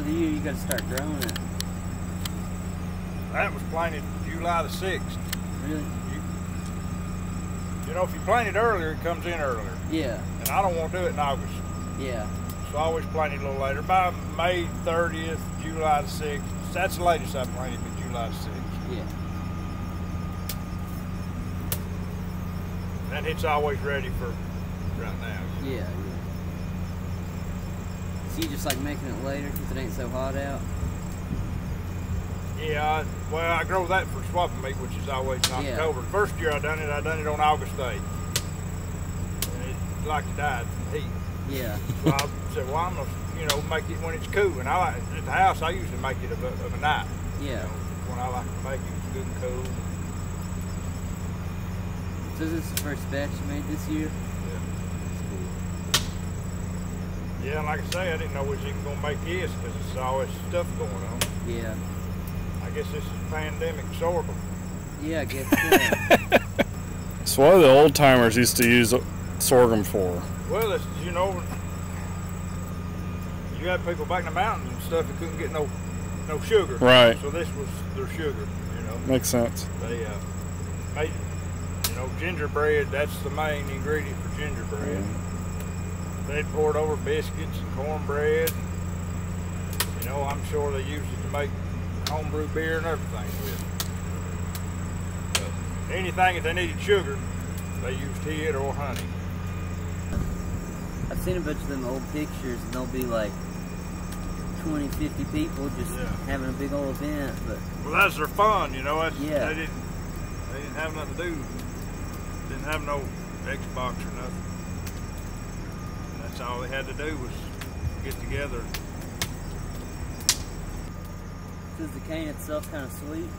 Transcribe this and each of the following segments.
of the year you got to start growing it? That was planted July the 6th. Really? You know, if you plant it earlier, it comes in earlier. Yeah. And I don't want to do it in August. Yeah. So I always plant it a little later. By May 30th, July the 6th. That's the latest I planted, but July the 6th. Yeah. And it's always ready for right now. Yeah, yeah. So you just like making it later because it ain't so hot out? Yeah, well, I grow that for swapping meat, which is always in October. The first year I done it on August 8th. And it like it died from heat. Yeah. So I said, well, I'm going to, make it when it's cool. And at the house, I usually make it of a night. Yeah. When I like to make it, it's good and cool. So is this the first batch you made this year? Yeah. That's cool. Yeah, and like I say, I didn't know we was even going to make this because there's always stuff going on. Yeah. I guess this is pandemic sorghum. Yeah, I guess so. It's what the old timers used to use sorghum for. Well, it's, you had people back in the mountains and stuff that couldn't get no sugar. Right. So this was their sugar, Makes sense. They made, gingerbread, that's the main ingredient for gingerbread. They'd pour it over biscuits and cornbread. I'm sure they used it to make homebrew beer and everything with. But anything that they needed sugar, they used it or honey. I've seen a bunch of them old pictures and they'll be like 20, 50 people just having a big old event. But well, that's their fun, They didn't have nothing to do. Didn't have no Xbox or nothing. And that's all they had to do was get together. Is the cane itself kind of sweet?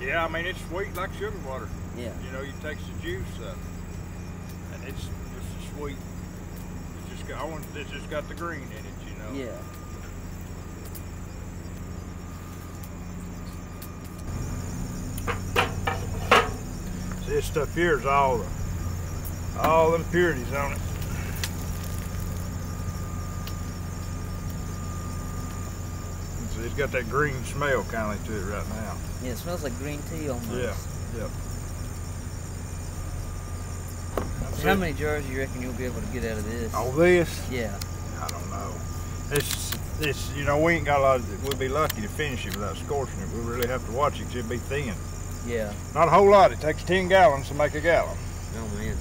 Yeah, I mean it's sweet like sugar water. Yeah. You takes the juice up, and it's just as sweet. It's just got the green in it, Yeah. See, this stuff here is all the impurities on it. So it's got that green smell kind of to it right now. Yeah, it smells like green tea almost. Yeah, yeah. How many jars do you reckon you'll be able to get out of this? Oh, this? Yeah. I don't know. It's we ain't got a lot we'll be lucky to finish it without scorching it. We really have to watch it because it'll be thin. Yeah. Not a whole lot. It takes 10 gallons to make a gallon. Oh, man.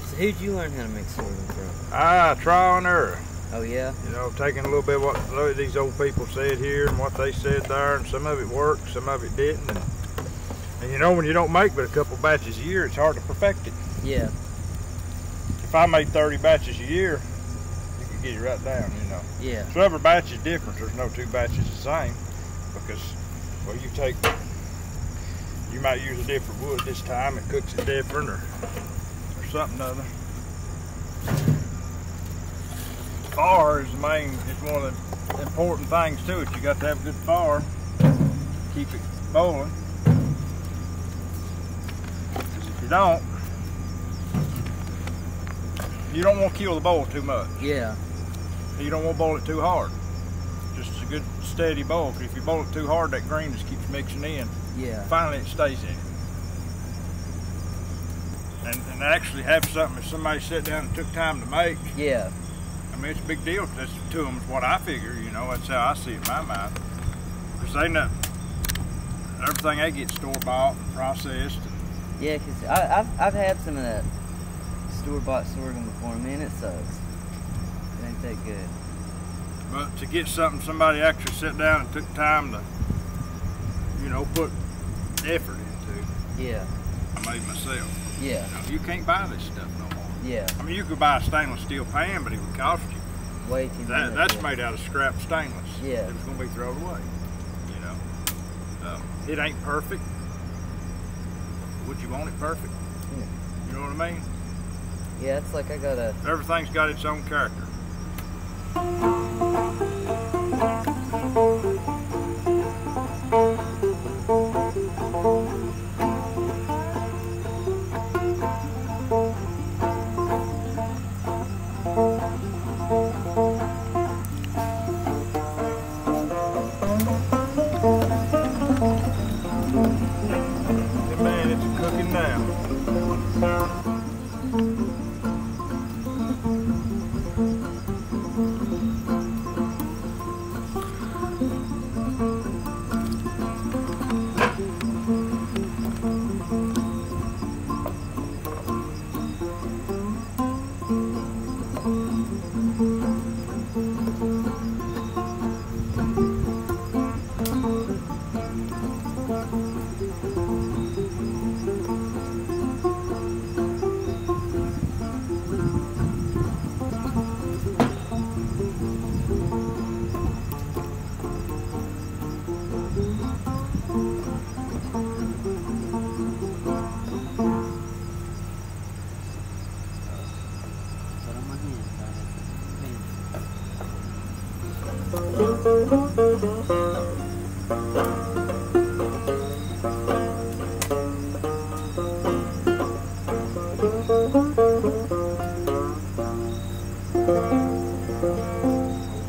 So who'd you learn how to make sorghum from? Trial and error. Oh, yeah? Taking a little bit of what these old people said here and what they said there, and some of it worked, some of it didn't. And when you don't make but a couple batches a year, it's hard to perfect it. Yeah. If I made 30 batches a year, you could get it right down, Yeah. So every batch is different. There's no two batches the same because, well, you might use a different wood this time. It cooks it different or something other. Fire is one of the important things to it. You got to have a good fire. Keep it boiling. If you don't want to kill the boil too much. Yeah. You don't want to boil it too hard. Just a good steady boil. Because if you boil it too hard, that green just keeps mixing in. Yeah. Finally, it stays in it. And actually have something if somebody sat down and took time to make. Yeah. I mean, it's a big deal to them is what I figure, That's how I see it in my mind. Because everything they get store-bought and processed. Yeah, because I've had some of that store-bought sorghum before. Man, it sucks. It ain't that good. But to get something somebody actually sat down and took time to, put effort into. Yeah. I made myself. Yeah. You can't buy this stuff no more. Yeah. I mean, you could buy a stainless steel pan, but it would cost you. Way too much. That's made out of scrap stainless. Yeah. It was going to be thrown away. It ain't perfect. Would you want it perfect? Yeah. You know what I mean? Yeah, it's like I got a... Everything's got its own character.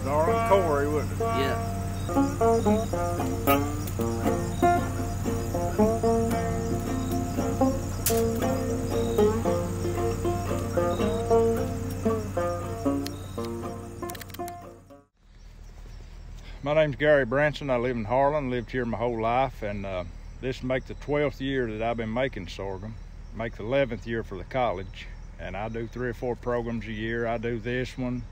Darling Corey, wasn't it? Yeah. My name's Gary Branson. I live in Harlan, lived here my whole life, and this will make the 12th year that I've been making sorghum. Make the 11th year for the college, and I do 3 or 4 programs a year. I do this one,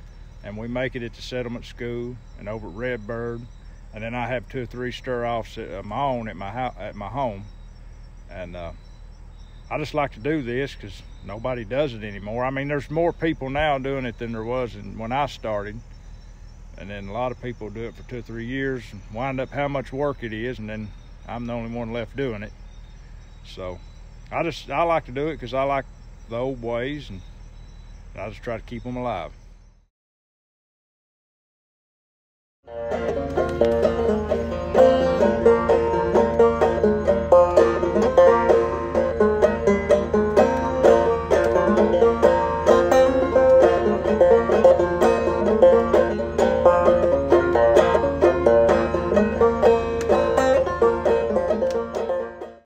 and we make it at the settlement school and over at Redbird, and then I have 2 or 3 stir-offs of my own at my home. And I just like to do this because nobody does it anymore. I mean, there's more people now doing it than there was when I started. And then a lot of people do it for 2 or 3 years and wind up how much work it is, and then I'm the only one left doing it. So I like to do it because I like the old ways, and I just try to keep them alive.